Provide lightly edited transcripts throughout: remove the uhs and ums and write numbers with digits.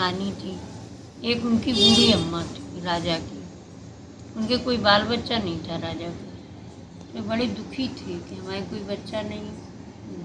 कहानी थी। एक उनकी बूढ़ी अम्मा थी राजा की, उनके कोई बाल बच्चा नहीं था राजा को। वे बड़े दुखी थे कि हमारे कोई बच्चा नहीं,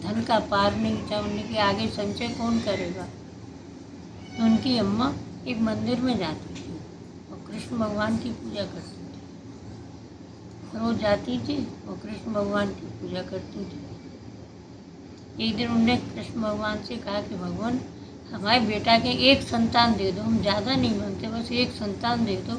धन का पार नहीं था, उनके आगे संचय कौन करेगा। तो उनकी अम्मा एक मंदिर में जाती थी और कृष्ण भगवान की पूजा करती थी। रोज जाती थी और कृष्ण भगवान की पूजा करती थी। एक दिन उन्होंने कृष्ण भगवान से कहा कि भगवान, हमारे बेटा के एक संतान दे दो, हम ज़्यादा नहीं मांगते, बस एक संतान दे दो,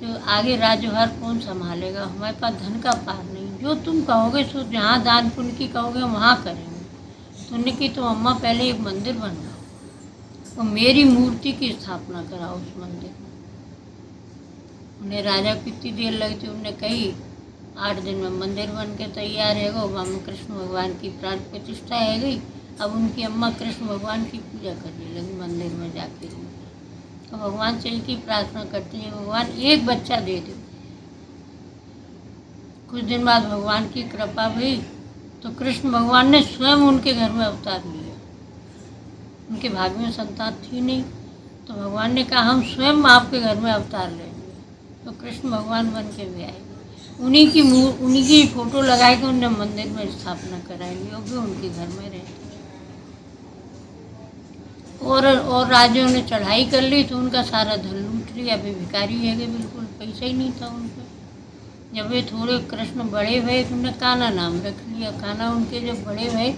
जो आगे राज्यभार कौन संभालेगा, हमारे पास धन का पार नहीं, जो तुम कहोगे सो, जहाँ दान पुण्य की कहोगे वहाँ करेंगे। तो उन्होंने की तो अम्मा पहले एक मंदिर बनवाओ और मेरी मूर्ति की स्थापना कराओ उस मंदिर में। उन्हें राजा को कितनी देर लगी थी, उन्होंने कही 8 दिन में मंदिर बन के तैयार है गो, वहाँ में कृष्ण भगवान की प्राण प्रतिष्ठा है गई। अब उनकी अम्मा कृष्ण भगवान की पूजा करने लगी मंदिर में जाके। तो भगवान से एक ही प्रार्थना करती है, भगवान एक बच्चा दे दो। कुछ दिन बाद भगवान की कृपा हुई तो कृष्ण भगवान ने स्वयं उनके घर में अवतार लिया। उनके भाग्य में संतान थी नहीं, तो भगवान ने कहा हम स्वयं आपके घर में अवतार लेंगे। तो कृष्ण भगवान बन के भी आए। उन्हीं की फोटो लगाई के उन्होंने मंदिर में स्थापना कराई, वो भी उनके घर में रहते। और राजाओं ने चढ़ाई कर ली तो उनका सारा धन लूट लिया। अभी भिखारी है कि बिल्कुल पैसा ही नहीं था उनके। जब वे थोड़े कृष्ण बड़े हुए तो उन्होंने कान्हा नाम रख लिया। कान्हा उनके जब बड़े हुए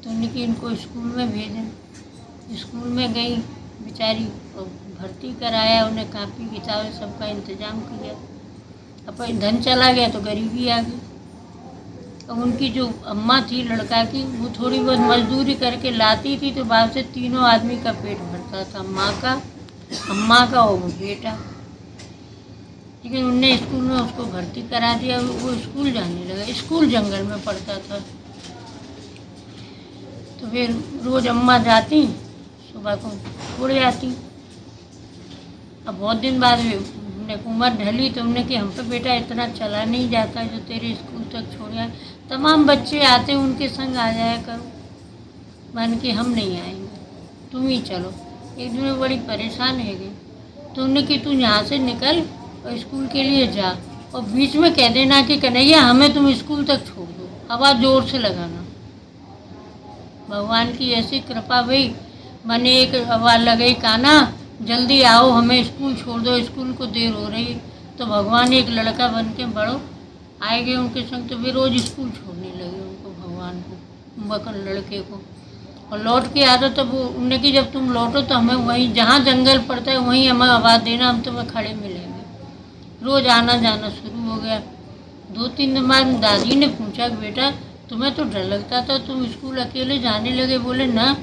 तो उनकी इनको स्कूल में भेजें। स्कूल में गई बेचारी और भर्ती कराया, उन्हें कापी किताबें सबका इंतजाम किया। अब धन चला गया तो गरीबी आ गई। अब उनकी जो अम्मा थी लड़का की, वो थोड़ी बहुत मजदूरी करके लाती थी तो बाद से तीनों आदमी का पेट भरता था, माँ का, अम्मा का और वो बेटा। लेकिन उनने स्कूल में उसको भर्ती करा दिया, वो स्कूल जाने लगा। स्कूल जंगल में पड़ता था। तो फिर रोज अम्मा जाती, सुबह को छोड़ जाती। अब बहुत दिन बाद उम्र ढली तो उन्होंने कि हम पे बेटा इतना चला नहीं जाता जो तेरे स्कूल तक छोड़ जाए। तमाम बच्चे आते उनके संग आ जाया करो। मान के हम नहीं आएंगे, तुम ही चलो। एक दिन में बड़ी परेशान है गई तो उन्होंने कि तू यहाँ से निकल और स्कूल के लिए जा, और बीच में कह देना कि कन्हैया हमें तुम स्कूल तक छोड़ दो, आवाज़ जोर से लगाना। भगवान की ऐसी कृपा हुई, मैंने एक आवाज़ लगाई, कान्हा जल्दी आओ, हमें स्कूल छोड़ दो, स्कूल को देर हो रही। तो भगवान एक लड़का बन के बड़ो आए गए उनके संग। तो वे रोज स्कूल छोड़ने लगे उनको, भगवान को, बकन लड़के को। और लौट के आता तब वो उन्हें कि जब तुम लौटो तो हमें वहीं जहाँ जंगल पड़ता है वहीं हमें आवाज़ देना, हम तुम्हें खड़े मिलेंगे। रोज आना जाना शुरू हो गया। 2-3 दिन बाद दादी ने पूछा कि बेटा तुम्हें तो डर लगता था, तुम स्कूल अकेले जाने लगे। बोले ना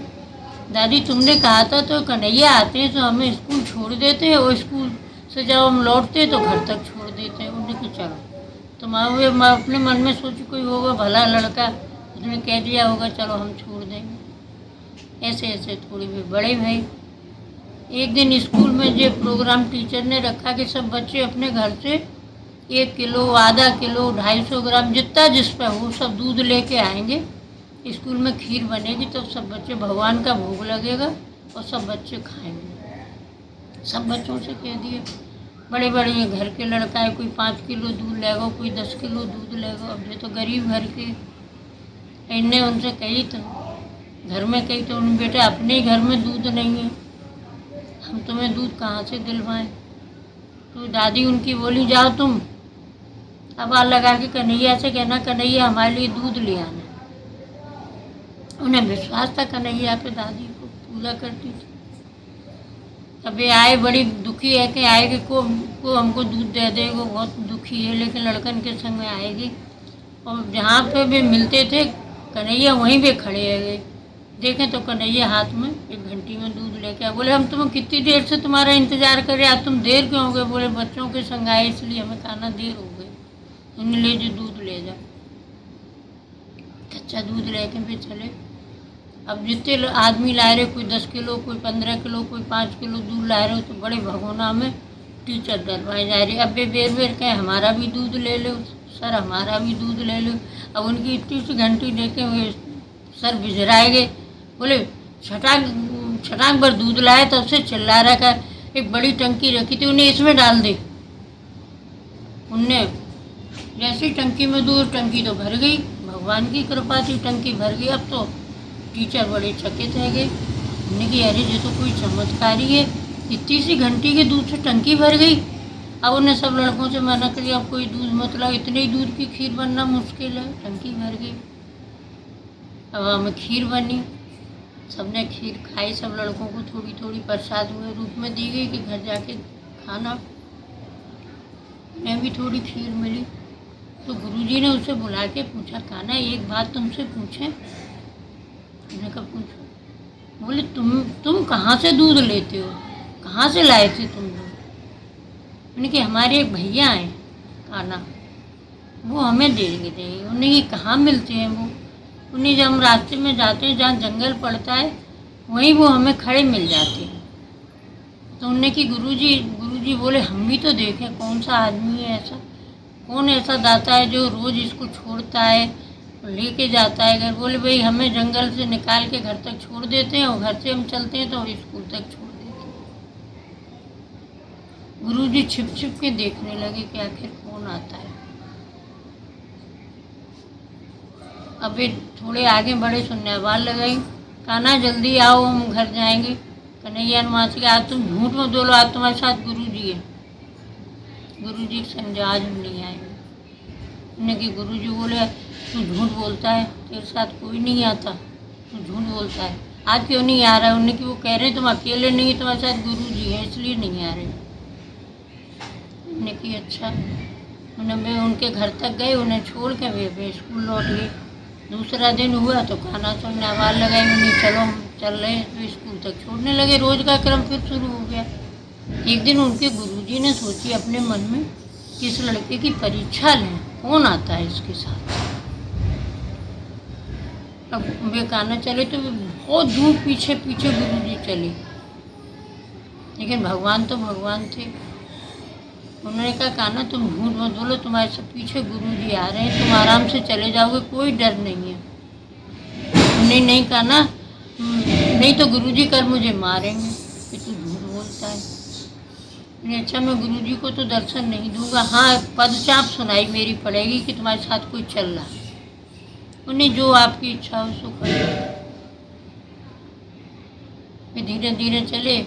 दादी, तुमने कहा था तो कन्हैया आते हैं तो हमें स्कूल छोड़ देते हैं, और स्कूल से जब हम लौटते तो घर तक छोड़ देते हैं। उन्होंने कहा चलो। तो मैं अपने मन में सोची कोई होगा भला लड़का, उसने कह दिया होगा चलो हम छोड़ देंगे। ऐसे ऐसे थोड़ी भी बड़े भाई। एक दिन स्कूल में जो प्रोग्राम टीचर ने रखा कि सब बच्चे अपने घर से 1 किलो, आधा किलो, 250 ग्राम जितना जिस पर हो सब दूध लेके आएंगे। स्कूल में खीर बनेगी तो सब बच्चे, भगवान का भोग लगेगा और सब बच्चे खाएंगे। सब बच्चों से कह दिए। बड़े बड़े घर के लड़का है, कोई 5 किलो दूध लेगा, कोई 10 किलो दूध लेगा। अब ये तो गरीब घर के। इनने उनसे कही तो घर में कही तो उन बेटा अपने ही घर में दूध नहीं है, हम तुम्हें दूध कहाँ से दिलवाएं। तो दादी उनकी बोली जाओ तुम आवाज़ लगा के कन्हैया से कहना कन्हैया हमारे लिए दूध ले आना। उन्हें विश्वास था कन्हैया पे, दादी को पूजा करती थी। अब ये आए, बड़ी दुखी है कि आएगी को हमको दूध दे दे, वो बहुत दुखी है, लेकिन लड़कन के संग में आएगी। और जहाँ पे भी मिलते थे कन्हैया वहीं पे खड़े है गए। देखें तो कन्हैया हाथ में 1 घंटी में दूध लेके आए। बोले हम तुम्हें कितनी देर से तुम्हारा इंतजार कर रहे, आज तुम देर क्यों हो गए। बोले बच्चों के संग आए इसलिए हमें खाना देर हो गई, उन्हें ले जो दूध ले जा। कच्चा दूध लेके भी चले। अब जितने आदमी ला रहे, कोई 10 किलो, कोई 15 किलो, कोई 5 किलो दूध ला रहे हो, तो बड़े भगोना में टीचर डरवाए जा रही। अब वे बेर बेर कहे हमारा भी दूध ले लो सर, हमारा भी दूध ले लो। अब उनकी इतनी सी घंटी देखे हुए सर बिजराए गए। बोले छठा छटाक भर दूध लाया, तब से चिल्ला रहा था। एक बड़ी टंकी रखी थी, उन्हें इसमें डाल दे। उनने जैसी टंकी में दूध, टंकी तो भर गई, भगवान की कृपा थी, टंकी भर गई। अब तो टीचर बड़े चकित रह गए। उन्होंने कहा अरे ये तो कोई चमत्कारी है, इतनी सी घंटी के दूध से टंकी भर गई। अब उन्हें सब लड़कों से मना कर दिया, अब कोई दूध मत लाओ, इतने ही दूध की खीर बनना मुश्किल है, टंकी भर गई। अब हमें खीर बनी, सबने खीर खाई, सब लड़कों को थोड़ी थोड़ी प्रसाद हुए रूप में दी गई कि घर जाके खाना। मैं भी थोड़ी खीर मिली तो गुरुजी ने उसे बुला के पूछा, कान्हा एक बात तुमसे पूछें? मैंने कहा पूछो। बोले तुम कहाँ से दूध लेते हो, कहाँ से लाए थे तुम दूध? मैंने कहा हमारे एक भैया हैं कान्हा, वो हमें देंगे। उन्हें ये कहाँ मिलते हैं वो? उन्हें जब हम रास्ते में जाते हैं, जहाँ जंगल पड़ता है, वहीं वो हमें खड़े मिल जाते हैं। तो उन्होंने कि गुरुजी बोले हम भी तो देखें कौन सा आदमी है ऐसा, कौन ऐसा दाता है जो रोज़ इसको छोड़ता है, लेके जाता है घर। बोले भाई हमें जंगल से निकाल के घर तक छोड़ देते हैं, और घर से हम चलते हैं तो स्कूल तक छोड़ देते हैं। गुरुजी छिप छिप के देखने लगे कि आखिर कौन आता है। अबे थोड़े आगे बढ़े, सुनने आवाज़ लगाई, कान्हा जल्दी आओ हम घर जाएंगे। कन्हैया ने वहाँ से आज तुम झूठ मत बोलो, आज तुम्हारे साथ गुरुजी है। गुरुजी समझे आज हम नहीं आएंगे। उन्होंने कि गुरुजी बोले तू झूठ बोलता है, तेरे साथ कोई नहीं आता, तू झूठ बोलता है, आज क्यों नहीं आ रहा है? उन्होंने कि वो कह रहे तुम अकेले नहीं, तुम्हारे साथ गुरुजी है इसलिए नहीं आ रहे। उन्होंने कि अच्छा। उन्हें उनके घर तक गए, उन्हें छोड़ के वे स्कूल लौट गए। दूसरा दिन हुआ तो कान्हा से उन्हें आवाज़ लगाई, उन्हें चलो हम चल रहे हैं, तो स्कूल तक छोड़ने लगे। रोज़ का क्रम फिर शुरू हो गया। एक दिन उनके गुरुजी ने सोची अपने मन में कि इस लड़के की परीक्षा लें, कौन आता है इसके साथ। अब वे कान्हा चले तो बहुत दूर पीछे पीछे गुरुजी चले, लेकिन भगवान तो भगवान थे। उन्होंने कहा कान्हा तुम झूठ मत बोलो, तुम्हारे से पीछे गुरुजी आ रहे हैं, तुम आराम से चले जाओगे, कोई डर नहीं है। नहीं कान्हा, नहीं तो गुरुजी कल मुझे मारेंगे कि तू झूठ बोलता है। मैंने अच्छा मैं गुरुजी को तो दर्शन नहीं दूंगा, हाँ पदचाप सुनाई मेरी पड़ेगी कि तुम्हारे साथ कोई चल रहा है। उन्हें जो आपकी इच्छा हो सो करो। वे धीरे धीरे चले,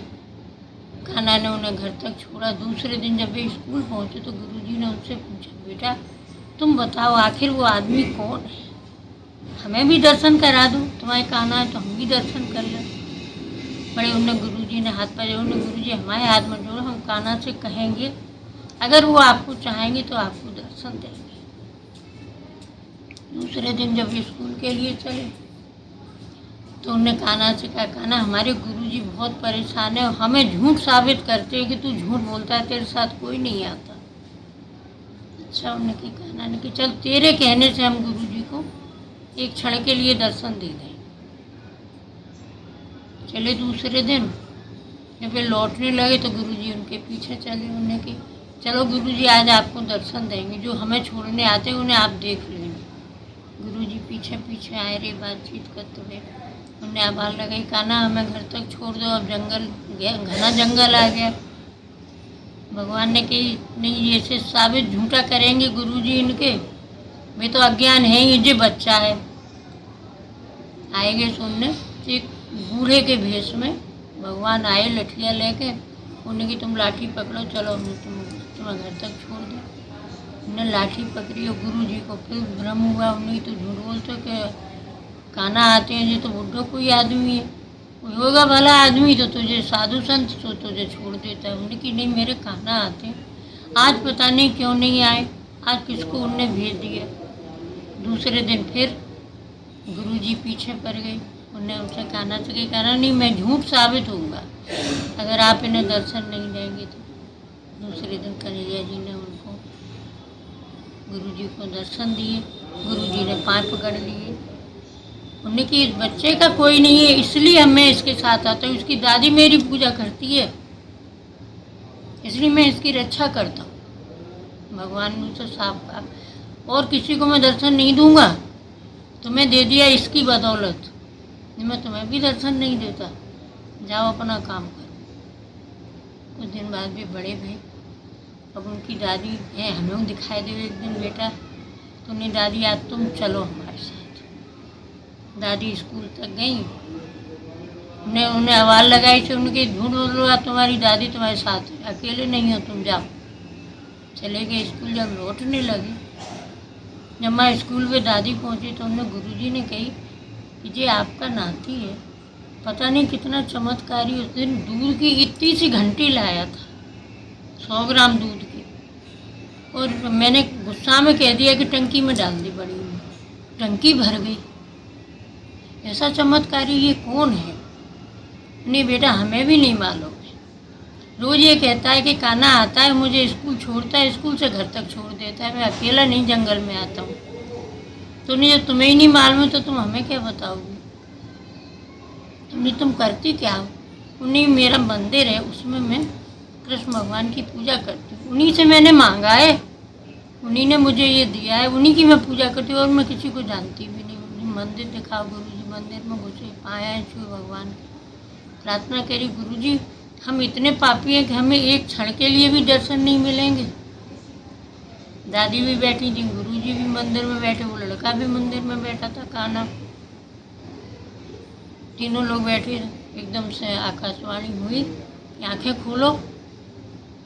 कान्हा ने उन्हें घर तक छोड़ा। दूसरे दिन जब वे स्कूल पहुँचे तो गुरुजी ने उनसे पूछा, बेटा तुम बताओ आखिर वो आदमी कौन है, हमें भी दर्शन करा दो, तुम्हारे कान्हा है तो हम भी दर्शन कर लें। बड़े उन्हें गुरुजी ने हाथ पर जोड़े, गुरुजी हमारे हाथ में जोड़ो, हम कान्हा से कहेंगे अगर वो आपको चाहेंगे तो आपको दर्शन देंगे। दूसरे दिन जब स्कूल के लिए चले तो उन्होंने कान्हा से कहा, कान्हा हमारे गुरुजी बहुत परेशान है और हमें झूठ साबित करते हैं कि तू झूठ बोलता है, तेरे साथ कोई नहीं आता। अच्छा उन्होंने कि कान्हा ने कि चल तेरे कहने से हम गुरुजी को एक क्षण के लिए दर्शन दे दें। चले दूसरे दिन जब वे लौटने लगे तो गुरुजी उनके पीछे चले। उन्हें कि चलो गुरुजी आज आपको दर्शन देंगे, जो हमें छोड़ने आते हैं उन्हें आप देख लेना। गुरुजी पीछे पीछे आए रहे, बातचीत करते हुए। उन्हें आवाज़ लगाई, कान्हा हमें घर तक छोड़ दो, अब जंगल घना जंगल आ गया। भगवान ने कही नहीं, ऐसे साबित झूठा करेंगे गुरुजी इनके, वे तो अज्ञान है ही, जो बच्चा है। आएंगे सुनने, एक बूढ़े के भेष में भगवान आए लठिया लेके। उन्हें कि तुम लाठी पकड़ो, चलो हमने तुम्हें घर तक छोड़ दो। उन्हें लाठी पकड़ी और गुरुजी को फिर भ्रम हुआ। उन्हें तो झूठ बोलते कि कान्हा आते हैं, ये तो बुढ़ो कोई आदमी है, कोई होगा भला आदमी तो तुझे साधु संत तो तुझे छोड़ देता है। उन्होंने कि नहीं मेरे कान्हा आते हैं, आज पता नहीं क्यों नहीं आए, आज किसको उनने भेज दिया। दूसरे दिन फिर गुरुजी पीछे पड़ गए। उन्हें उनसे कान्हा से कही, कान्हा नहीं मैं झूठ साबित होऊंगा अगर आप इन्हें दर्शन नहीं देंगे तो। दूसरे दिन कन्हैया जी ने उनको गुरुजी को दर्शन दिए। गुरुजी ने पाँव पकड़ लिए। उन्हें कि इस बच्चे का कोई नहीं है इसलिए मैं इसके साथ आता हूँ, इसकी दादी मेरी पूजा करती है इसलिए मैं इसकी रक्षा करता हूँ। भगवान ने उसे साफ कहा, और किसी को मैं दर्शन नहीं दूंगा, तुम्हें दे दिया इसकी बदौलत, मैं तुम्हें भी दर्शन नहीं देता। जाओ अपना काम करो। कुछ दिन बाद भी बड़े भई। अब उनकी दादी है, हमें दिखाई दे एक दिन, बेटा तो नहीं दादी आज तुम चलो हमारे साथ। दादी स्कूल तक गई, उन्हें आवाज़ लगाई से उनकी झूठ बोल रहा तुम्हारी दादी तुम्हारे साथ है, अकेले नहीं हो तुम, जाओ। चले गए स्कूल। जब लौटने लगे, जब मैं स्कूल पे दादी पहुंची तो उन्हें गुरुजी ने कही कि ये आपका नाती है, पता नहीं कितना चमत्कारी, उस दिन दूध की इतनी सी घंटी लाया था, 100 ग्राम दूध की, और मैंने गुस्सा में कह दिया कि टंकी में डाल दी बड़ी में, टंकी भर गई। ऐसा चमत्कारी ये कौन है? नहीं बेटा हमें भी नहीं मालूम है। रोज़ ये कहता है कि कान्हा आता है, मुझे स्कूल छोड़ता है, स्कूल से घर तक छोड़ देता है, मैं अकेला नहीं जंगल में आता हूँ। तो नहीं, जब तुम्हें ही नहीं मालूम है तो तुम हमें क्या बताओगी? तुम करती क्या हो? उन्हीं मेरा मंदिर है, उसमें मैं कृष्ण भगवान की पूजा करती हूँ, उन्हीं से मैंने मांगा है, उन्हीं ने मुझे ये दिया है, उन्हीं की मैं पूजा करती हूँ, और मैं किसी को जानती भी नहीं। मंदिर दिखाओ गुरुजी, मंदिर में घुसे, पाया है छुए भगवान की, प्रार्थना करी गुरुजी हम इतने पापी हैं कि हमें एक क्षण के लिए भी दर्शन नहीं मिलेंगे। दादी भी बैठी थी, गुरुजी भी मंदिर में बैठे, वो लड़का भी मंदिर में बैठा था कान्हा, तीनों लोग बैठे। एकदम से आकाशवाणी हुई कि आंखें खोलो।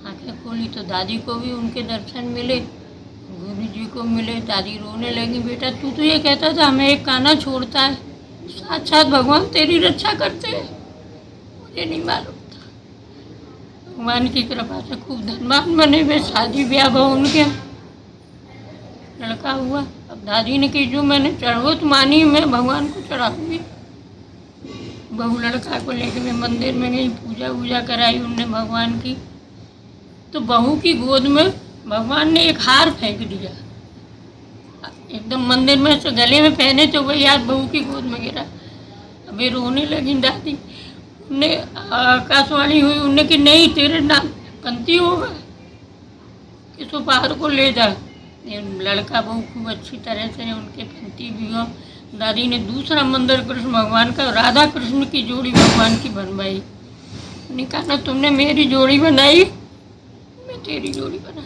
आंखें खोली तो दादी को भी उनके दर्शन मिले, गुरुजी को मिले। दादी रोने लगी, बेटा तू तो ये कहता था हमें एक कान्हा छोड़ता है, साक्षात भगवान तेरी रक्षा करते हैं, मुझे नहीं मालूम था। भगवान की कृपा से खूब धनवान बने वे, शादी ब्याह बहु उनके, लड़का हुआ। अब दादी ने कही जो मैंने चढ़ोत मानी मैं भगवान को चढ़ाऊंगी। बहू लड़का को लेकर मैं मंदिर में गई, पूजा वूजा कराई उनने भगवान की। तो बहू की गोद में भगवान ने एक हार फेंक दिया, एकदम मंदिर में से गले में पहने तो वही हार बहू की गोद में गिरा। अबे रोने लगी दादी। उन्हें आकाशवाणी हुई, उन्हें कि नहीं तेरे नाम पंथी होगा, किस पहाड़ को ले जा। लड़का बहू खूब अच्छी तरह से उनके पंथी भी हो। दादी ने दूसरा मंदिर कृष्ण भगवान का, राधा कृष्ण की जोड़ी भगवान की बनवाई। कहा ना तुमने मेरी जोड़ी बनाई, मैं तेरी जोड़ी बना